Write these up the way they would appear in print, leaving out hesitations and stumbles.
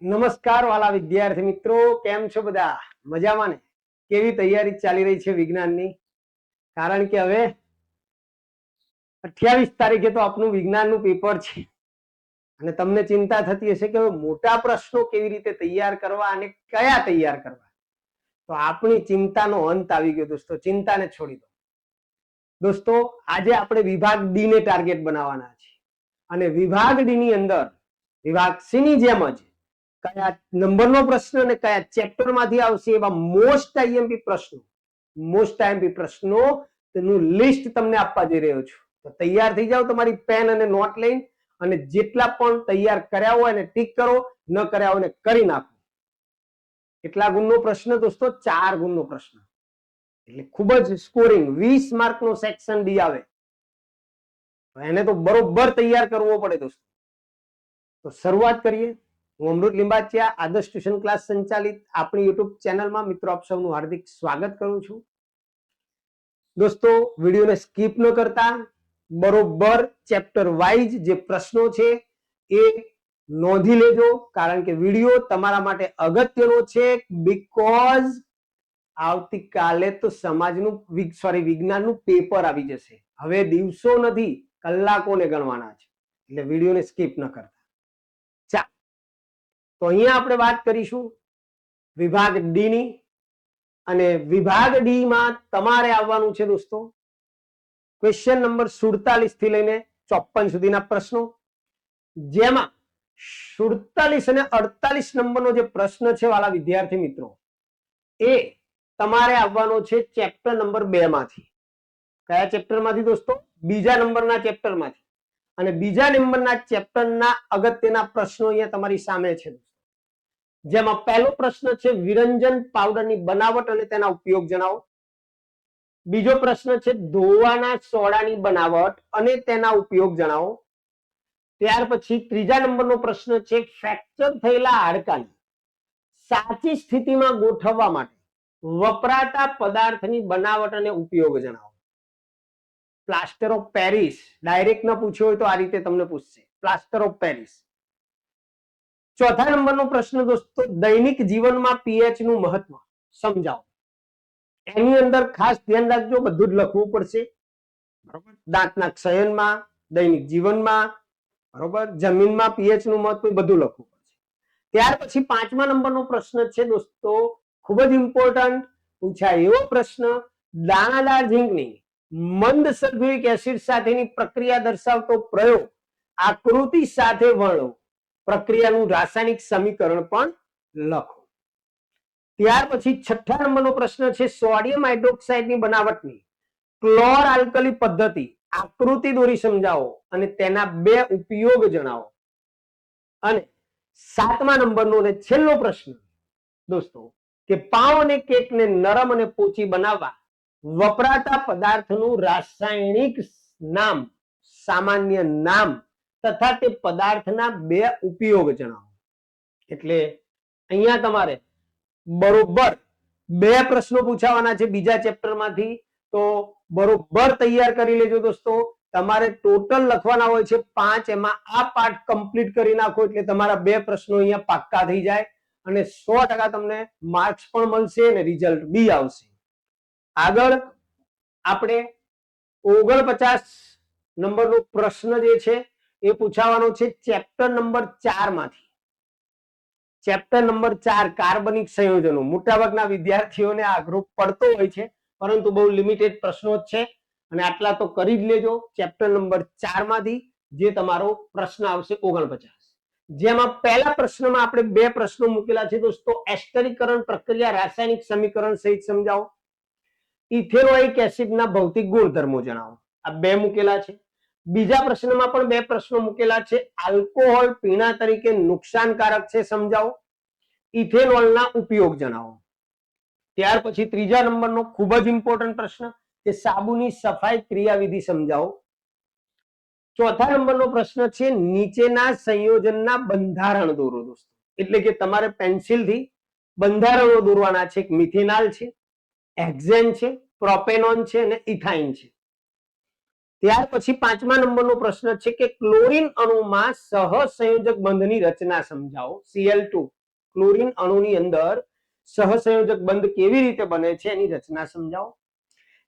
નમસ્કાર વાલા વિદ્યાર્થી મિત્રો, કેમ છો બધા? મજામાં ને? કેવી તૈયારી ચાલી રહી છે વિજ્ઞાનની? કારણ કે હવે 28 તારીખે તો આપણું વિજ્ઞાનનું પેપર છે અને તમને ચિંતા થતી હશે કે મોટા પ્રશ્નો કેવી રીતે તૈયાર કરવા અને કયા તૈયાર કરવા. તો આપણી ચિંતાનો અંત આવી ગયો દોસ્તો. ચિંતાને છોડી દો દોસ્તો. આજે આપણે વિભાગ ડી ને ટાર્ગેટ બનાવવાના છે અને વિભાગ ડી ની અંદર વિભાગ સી ની જેમ જ કયા નંબરનો પ્રશ્ન અને કયા ચેપ્ટર માંથી આવશે એવા મોસ્ટ આઈએમપી પ્રશ્નો તેનું લિસ્ટ તમને આપવા જઈ રહ્યો છું. તો તૈયાર થઈ જાઓ તમારી પેન અને નોટ લઈને, અને જેટલા પણ તૈયાર કર્યા હોય એને ટીક કરો, ન કર્યા હોય કરી નાખો. કેટલા ગુણનો પ્રશ્ન દોસ્તો? 4 ગુણનો પ્રશ્ન. એટલે ખૂબ જ સ્કોરિંગ 20 માર્કનો સેક્શન ડી આવે. એને તો બરોબર તૈયાર કરવો પડે દોસ્તો. તો શરૂઆત કરીએ. હું અમૃત લિંબાચિયા, આદર્શ ટ્યુશન ક્લાસ સંચાલિત આપણી યુટ્યુબ ચેનલમાં મિત્રો આપ સૌનું હાર્દિક સ્વાગત કરું છું. દોસ્તો, વિડીયોને સ્કીપ ન કરતા બરોબર ચેપ્ટર વાઇઝ જે પ્રશ્નો છે એ નોંધી લેજો, કારણ કે વિડીયો તમારા માટે અગત્યનો છે. બીકોઝ આવતીકાલે તો વિજ્ઞાનનું પેપર આવી જશે. હવે દિવસો નથી, કલાકોને ગણવાના છે. એટલે વિડીયોને સ્કીપ ન કરતા. તો અહીંયા આપણે વાત કરીશું વિભાગ ડી ની, અને વિભાગ ડી માં તમારે આવવાનું છે દોસ્તો ક્વેશ્ચન નંબર 47 થી લઈને 54 સુધીના પ્રશ્નો, જેમાં 47 અને 48 નંબરનો જે પ્રશ્ન છે વાલા વિદ્યાર્થી મિત્રો, એ તમારે આવવાનો છે ચેપ્ટર નંબર 2 માંથી. કયા ચેપ્ટર માંથી દોસ્તો? બીજા નંબરના ચેપ્ટર માંથી. અને બીજા નંબરના ચેપ્ટરના અગત્યના પ્રશ્નો અહીંયા તમારી સામે છે. જેમાં પહેલો પ્રશ્ન છે વિરંજન પાવડરની બનાવટ અને તેના ઉપયોગ જણાવો. બીજો પ્રશ્ન છે ધોવાના સોડાની બનાવટ અને તેના ઉપયોગ જણાવો. ત્યાર પછી ત્રીજા નંબરનો પ્રશ્ન છે ફ્રેક્ચર થયેલા હાડકાને સાચી સ્થિતિમાં ગોઠવવા માટે વપરાતા પદાર્થની બનાવટ અને ઉપયોગ જણાવો. પ્લાસ્ટર ઓફ પેરિસ ડાયરેક્ટ ન પૂછ્યો હોય તો આ રીતે તમને પૂછશે, પ્લાસ્ટર ઓફ પેરિસ. ચોથા નંબરનો પ્રશ્ન દોસ્તો દૈનિક જીવનમાં પીએચ નું મહત્વ સમજાવો. એની અંદર ખાસ ધ્યાન રાખજો, બધું જ લખવું પડશે. બરોબર? દાંતના ક્ષયનમાં, દૈનિક જીવનમાં, બરોબર, જમીનમાં પીએચ નું મહત્વ બધું લખવું પડશે. ત્યાર પછી 5મા નંબરનો પ્રશ્ન છે દોસ્તો, ખૂબ જ ઇમ્પોર્ટન્ટ પૂછાય એવો પ્રશ્ન, દાણાદાર ઝીંકની મંદ સલ્ફ્યુરિક એસિડ સાથેની પ્રક્રિયા દર્શાવતો પ્રયોગ આકૃતિ સાથે વર્ણવો. પ્રક્રિયાનું રાસાયણિક સમીકરણ પણ લખો. ત્યાર પછી 6થા નંબરનો પ્રશ્ન છે સોડિયમ હાઇડ્રોક્સાઇડની બનાવટની ક્લોર આલ્કલી પદ્ધતિ આકૃતિ દોરી સમજાવો અને તેના 2 ઉપયોગ જણાવો. અને 7મા નંબરનો અને છેલ્લો પ્રશ્ન દોસ્તો કે પાઉં અને કેકને નરમ અને પોચી બનાવવા વપરાતા પદાર્થનું રાસાયણિક નામ, સામાન્ય નામ તથા તે પદાર્થના 2 ઉપયોગ જણાવો. એટલે અહીંયા તમારે બરોબર 2 પ્રશ્નો પૂછાવાના છે બીજા ચેપ્ટરમાંથી. તો બરોબર તૈયાર કરી લેજો દોસ્તો. તમારે ટોટલ લખવાના હોય છે 5, એમાં આ પાર્ટ કમ્પ્લીટ કરી નાખો એટલે તમારા 2 પ્રશ્નો અહીંયા પાક્કા થઈ જાય અને 100% તમને માર્ક્સ પણ મળશે અને રિઝલ્ટ બી આવશે. આગળ આપણે 49 નંબરનો પ્રશ્ન જે છે એ પૂછાવાનો છે ચેપ્ટર નંબર 4 માંથી. ચેપ્ટર નંબર 4 કાર્બનિક સંયોજનો. મોટાભાગના વિદ્યાર્થીઓને આ ગ્રુપ પડતો હોય છે, પરંતુ બહુ લિમિટેડ પ્રશ્નો જ છે અને આટલા તો કરી જ લેજો. ચેપ્ટર નંબર 4 માંથી જે તમારો પ્રશ્ન આવશે 49, જેમાં પહેલા પ્રશ્નમાં આપણે 2 પ્રશ્નો મૂકેલા છે દોસ્તો. એસ્ટરીકરણ પ્રક્રિયા રાસાયણિક સમીકરણ સહિત સમજાવો. ઇથેનોઇક એસિડના ભૌતિક ગુણધર્મો જણાવો. આ 2 મૂકેલા છે. બીજા પ્રશ્નમાં પણ 2 પ્રશ્નો મૂકેલા છે. આલ્કોહોલ પીણા તરીકે નુકસાનકારક છે, સમજાવો. ઇથેનોલના ઉપયોગ જણાવો. ત્યાર પછી ત્રીજા નંબરનો ખૂબ જ ઇમ્પોર્ટન્ટ પ્રશ્ન કે સાબુની સફાઈ ક્રિયાવિધિ સમજાવો. ચોથા નંબરનો પ્રશ્ન છે નીચેના સંયોજનના બંધારણ દોરો દોસ્તો. એટલે કે તમારે પેન્સિલથી બંધારણો દોરવાના છે. મિથેનોલ છે, હેક્ઝેન છે, પ્રોપેનોન છે અને ઇથાઇન છે. ત્યાર પછી 5મા નંબરનો પ્રશ્ન છે કે ક્લોરીન અણુમાં સહસંયોજક બંધની રચના સમજાવો. Cl2 ક્લોરીન અણુની અંદર સહસંયોજક બંધ કેવી રીતે બને છે એની રચના સમજાવો.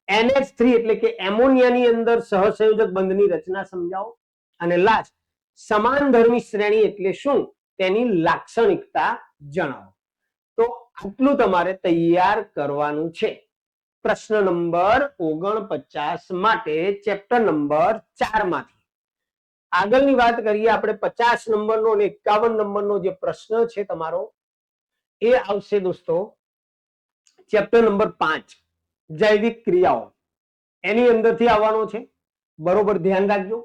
NH3 એટલે કે એમોનિયાની અંદર સહસંયોજક બંધની રચના સમજાવો. અને લાસ્ટ સમાનધર્મી શ્રેણી એટલે શું તેની લાક્ષણિકતા જણાવો. તો આટલું તમારે તૈયાર કરવાનું છે પ્રશ્ન નંબર 49 માટે ચેપ્ટર નંબર 4 માંથી. આગળની વાત કરીએ આપણે 50 નંબરનો અને 51 નંબરનો જે પ્રશ્ન છે તમારો એ આવશે દોસ્તો ચેપ્ટર નંબર 5 જૈવિક ક્રિયાઓ. એની અંદરથી આવવાનો છે, બરોબર ધ્યાન રાખજો.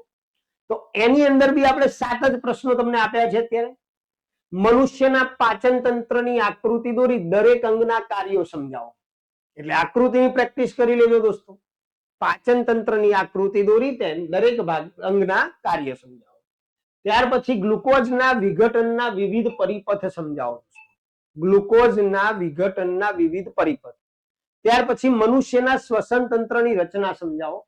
તો એની અંદર બી આપણે 7 જ પ્રશ્નો તમને આપ્યા છે અત્યારે. મનુષ્યના પાચન તંત્રની આકૃતિ દોરી દરેક અંગના કાર્યો સમજાવો. એટલે આકૃતિની પ્રેક્ટિસ કરી લેજો દોસ્તો. પાચન તંત્રની આકૃતિ દોરી તેમ દરેક ભાગ અંગના કાર્ય સમજાવો. ત્યાર પછી ગ્લુકોઝના વિઘટનના વિવિધ પરિપથ સમજાવો. ગ્લુકોઝના વિઘટનના વિવિધ પરિપથ. ત્યાર પછી મનુષ્યના શ્વસન તંત્રની રચના સમજાવો.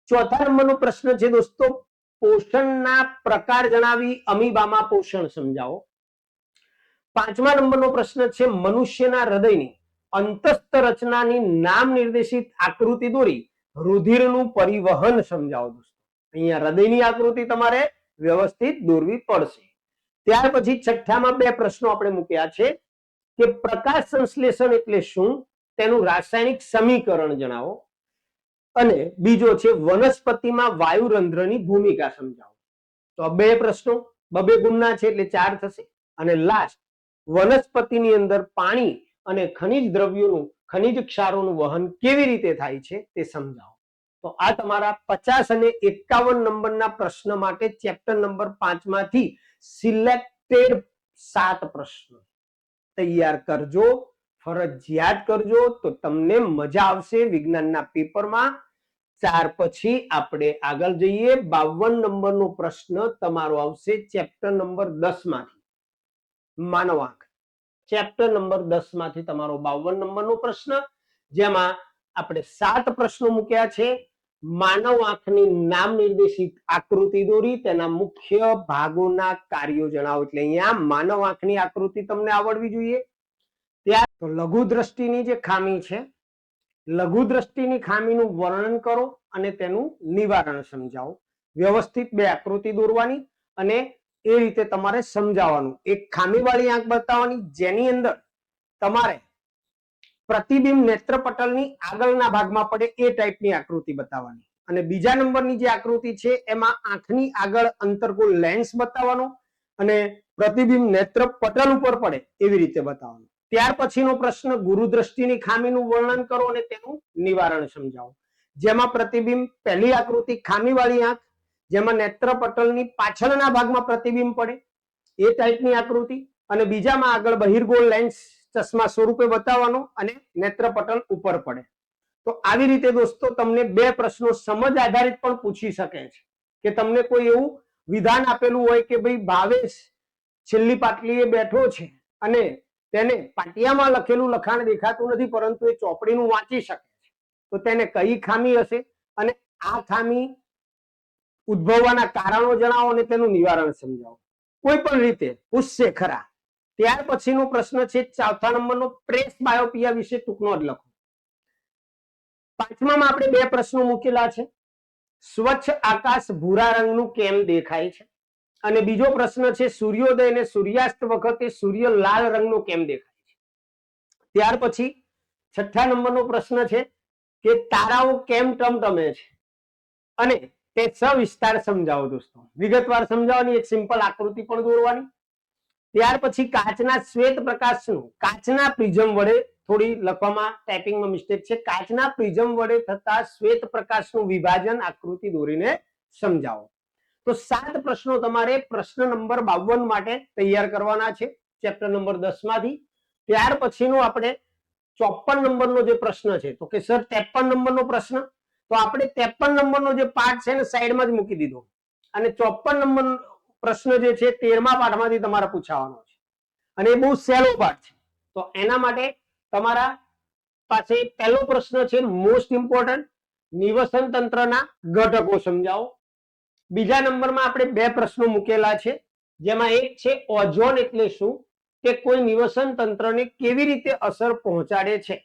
ચોથા નંબરનો પ્રશ્ન છે દોસ્તો પોષણના પ્રકાર જણાવી અમીબામાં પોષણ સમજાવો. 5મા નંબરનો પ્રશ્ન છે મનુષ્યના હૃદયની અંતસ્થ રચનાની નામ નિર્દેશિત આકૃતિ દોરી રુધિરનું પરિવહન સમજાવો દોસ્તો. અહીંયા હૃદયની આકૃતિ તમારે વ્યવસ્થિત દોરવી પડશે. ત્યાર પછી છઠ્ઠામાં 2 પ્રશ્નો આપણે મૂક્યા છે કે પ્રકાશ સંશ્લેષણ એટલે શું તેનું રાસાયણિક સમીકરણ જણાવો. અને બીજો છે વનસ્પતિમાં વાયુરંધ્રની ભૂમિકા સમજાવો. તો આ 2 પ્રશ્નો 2 ગુણના છે એટલે 4 થશે. અને લાસ્ટ વનસ્પતિની અંદર પાણી અને ખનિજ દ્રવ્યોનું ખનિજ ક્ષારોનું વહન કેવી રીતે થાય છે તે સમજાવો. તો આ તમારા 50 અને 51 નંબરના પ્રશ્ન માટે ચેપ્ટર નંબર 5 માંથી સિલેક્ટેડ 7 પ્રશ્નો તૈયાર કરજો, ફરજિયાત કરજો તો તમને મજા આવશે વિજ્ઞાનના પેપરમાં. ત્યાર પછી આપણે આગળ જઈએ. 52 નંબરનો પ્રશ્ન તમારો આવશે ચેપ્ટર નંબર 10 માંથી માનવ આંખ. ચેપ્ટર નંબર 10 માંથી તમારો 52 નંબરનો પ્રશ્ન, જેમાં આપણે 7 પ્રશ્નો મૂક્યા છે. માનવ આંખની નામ નિર્દેશિત આકૃતિ દોરી તેના મુખ્ય ભાગોના કાર્યો જણાવો. એટલે અહીંયા માનવ આંખની આકૃતિ તમને આવડવી જોઈએ. ત્યાર તો લઘુ દ્રષ્ટિની જે ખામી છે, લઘુ દ્રષ્ટિની ખામીનું વર્ણન કરો અને તેનું નિવારણ સમજાવો. વ્યવસ્થિત 2 આકૃતિ દોરવાની અને એ રીતે તમારે સમજાવવાનું. એક ખામીવાળી આંખ બતાવવાની જેની અંદર તમારે પ્રતિબિંબ નેત્રપટલની આગળના ભાગમાં પડે એ ટાઈપની આકૃતિ બતાવવાની. અને બીજા નંબરની જે આકૃતિ છે એમાં આંખની આગળ અંતર્ગોળ લેન્સ બતાવવાનો અને પ્રતિબિંબ નેત્રપટલ ઉપર પડે એવી રીતે બતાવવાનું. ત્યાર પછીનો પ્રશ્ન ગુરુદ્રષ્ટિની ખામીનું વર્ણન કરો અને તેનું નિવારણ સમજાવો. જેમાં પ્રતિબિંબ પહેલી આકૃતિ ખામીવાળી આંખ જેમાં નેત્રપટલની પાછળના ભાગમાં પ્રતિબિંબ પડે એ ટાઈપની આકૃતિ, અને બીજામાં આગળ બહિર્ગોળ લેન્સ ચશ્મા સ્વરૂપે બતાવવાનો અને નેત્રપટલ ઉપર પડે. તો આવી રીતે દોસ્તો તમને 2 પ્રશ્નો સમજ આધારિત પણ પૂછી શકે છે કે તમને કોઈ એવું વિધાન આપેલું હોય કે ભાઈ ભાવેશ છેલ્લી પાટલીએ બેઠો છે અને તેને પાટિયામાં લખેલું લખાણ દેખાતું નથી પરંતુ એ ચોપડીનું વાંચી શકે છે, તો તેને કઈ ખામી હશે અને આ ખામી ઉદ્ભવવાના કારણો જણાવો અને તેનું નિવારણ સમજાવો. કોઈ પણ રીતે પૂછશે ખરા. ત્યાર પછીનો પ્રશ્ન છે 4થા નંબરનો પ્રેસ બાયોપિયા વિશે ટૂંકનો જ લખો. 5મામાં આપણે 2 પ્રશ્નો મૂકેલા છે. સ્વચ્છ આકાશ ભૂરા રંગનું કેમ દેખાય છે? અને બીજો પ્રશ્ન છે સૂર્યોદય અને સૂર્યાસ્ત વખતે સૂર્ય લાલ રંગનો કેમ દેખાય છે? ત્યાર પછી 6થા નંબરનો પ્રશ્ન છે કે તારાઓ કેમ ટમટમે છે? અને તે સવિસ્તાર સમજાવો દોસ્તો. વિગતવાર સમજાવવાની, એક સિમ્પલ આકૃતિ પણ દોરવાની. ત્યાર પછી કાચના શ્વેત પ્રકાશનું, કાચના પ્રિઝમ વડે, થોડી લખવામાં ટાઈપિંગમાં મિસ્ટેક છે, કાચના પ્રિઝમ વડે થતા શ્વેત પ્રકાશનું વિભાજન આકૃતિ દોરીને સમજાવો. તો 7 પ્રશ્નો તમારે પ્રશ્ન નંબર 52 માટે તૈયાર કરવાના છે ચેપ્ટર નંબર 10 માંથી. ત્યાર પછીનો આપણે 54 નંબરનો જે પ્રશ્ન છે તો કે સર 53 નંબરનો પ્રશ્ન, તો આપણે 53 નંબરનો જે પાઠ છે ને સાઈડમાં જ મૂકી દીધો અને 54 નંબર પ્રશ્ન જે છે 13મા પાઠમાંથી તમારે પૂછાવાનો છે અને એ બહુ સહેલો પાઠ છે. તો એના માટે તમારા પાસે પહેલો પ્રશ્ન છે મોસ્ટ ઇમ્પોર્ટન્ટ, નિવસન તંત્રના ઘટકો સમજાવો. બીજા નંબરમાં આપણે બે પ્રશ્નો મૂકેલા છે, જેમાં એક છે ઓઝોન એટલે શું, કે કોઈ નિવસન તંત્રને કેવી રીતે અસર પહોંચાડે છે.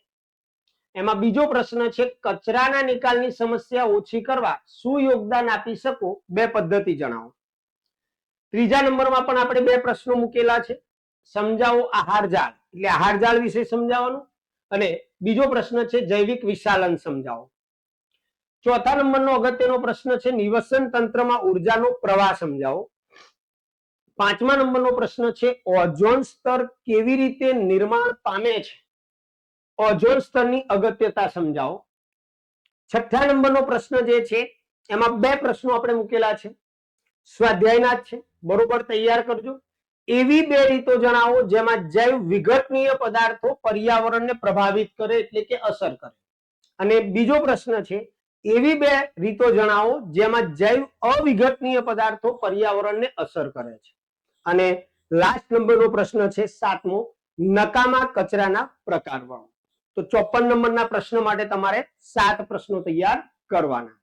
એમાં બીજો પ્રશ્ન છે કચરાના નિકાલની સમસ્યા ઓછી કરવા શું યોગદાન આપી શકો, બે પદ્ધતિ જણાવો. ત્રીજા નંબરમાં પણ આપણે બે પ્રશ્નો મૂકેલા છે, સમજાવો આહાર જાળ એટલે આહાર જાળ વિશે સમજાવવાનું, અને બીજો પ્રશ્ન છે જૈવિક વિશાલન સમજાવો. ચોથા નંબરનો અગત્યનો પ્રશ્ન છે નિવસન તંત્રમાં ઉર્જાનો પ્રવાહ સમજાવો. પાંચમા નંબરનો પ્રશ્ન છે ઓઝોન સ્તર કેવી રીતે નિર્માણ પામે છે, ઓઝોન સ્તરની અગત્યતા સમજાવો. છઠ્ઠા નંબરનો પ્રશ્ન જે છે એમાં બે પ્રશ્નો આપણે મૂકેલા છે, સ્વાધ્યાયના જ છે, બરોબર તૈયાર કરજો. એવી બે રીતો જણાવો જેમાં જૈવ વિઘટનીય પદાર્થો પર્યાવરણને પ્રભાવિત કરે એટલે કે અસર કરે. અને બીજો પ્રશ્ન છે એવી બે રીતો જણાવો જેમાં જૈવ અવિઘટનીય પદાર્થો પર્યાવરણને અસર કરે છે. અને લાસ્ટ નંબરનો પ્રશ્ન છે સાતમો, નકામા કચરાના પ્રકાર વાળો. તો 54 નંબરના પ્રશ્ન માટે તમારે 7 પ્રશ્નો તૈયાર કરવાના.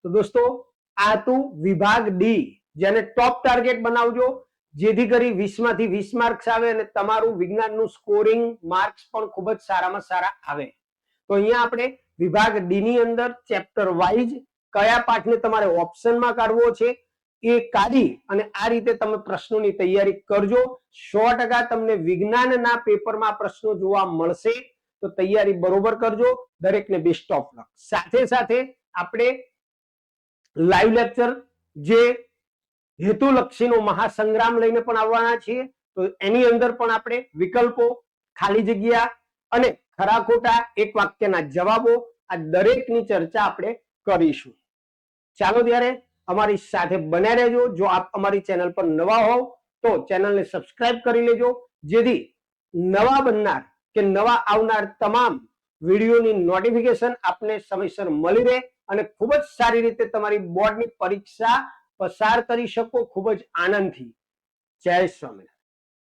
તો દોસ્તો આ હતું વિભાગ ડી, જેને ટોપ ટાર્ગેટ બનાવજો, જેથી કરી 20 માંથી 20 માર્ક્સ આવે અને તમારું વિજ્ઞાનનું સ્કોરિંગ માર્ક્સ પણ ખૂબ જ સારામાં સારા આવે. તો અહીંયા આપણે વિભાગ ડી ની અંદર ચેપ્ટર વાઇઝ કયા પાઠને તમારે ઓપ્શનમાં કાઢવો છે એ કાઢી અને આ રીતે તમે પ્રશ્નોની તૈયારી કરજો. 100% તમને વિજ્ઞાનના પેપરમાં પ્રશ્નો જોવા મળશે, તો તૈયારી બરોબર કરજો. દરેકને બેસ્ટ ઓફ લક. સાથે સાથે આપણે લાઈવ લેક્ચર જે હેતુલક્ષીનો મહાસંગ્રામ લઈને પણ આવવાના છીએ, તો એની અંદર પણ આપણે વિકલ્પો, ખાલી જગ્યા અને ખરા ખોટા એક વાક્યના જવાબો આ દરેકની ચર્ચા આપણે કરીશું. ચાલો ત્યારે અમારી સાથે બન્યા રહેજો. જો આપ અમારી ચેનલ પર નવા હોવ તો ચેનલને સબસ્ક્રાઇબ કરી લેજો, જેથી નવા બનનાર કે નવા આવનાર તમામ વિડીયોની નોટિફિકેશન આપને સમયસર મળી રહે અને ખૂબ જ સારી રીતે તમારી બોર્ડની પરીક્ષા પસાર કરી શકો ખૂબ જ આનંદથી. જય સ્વામિનારાયણ.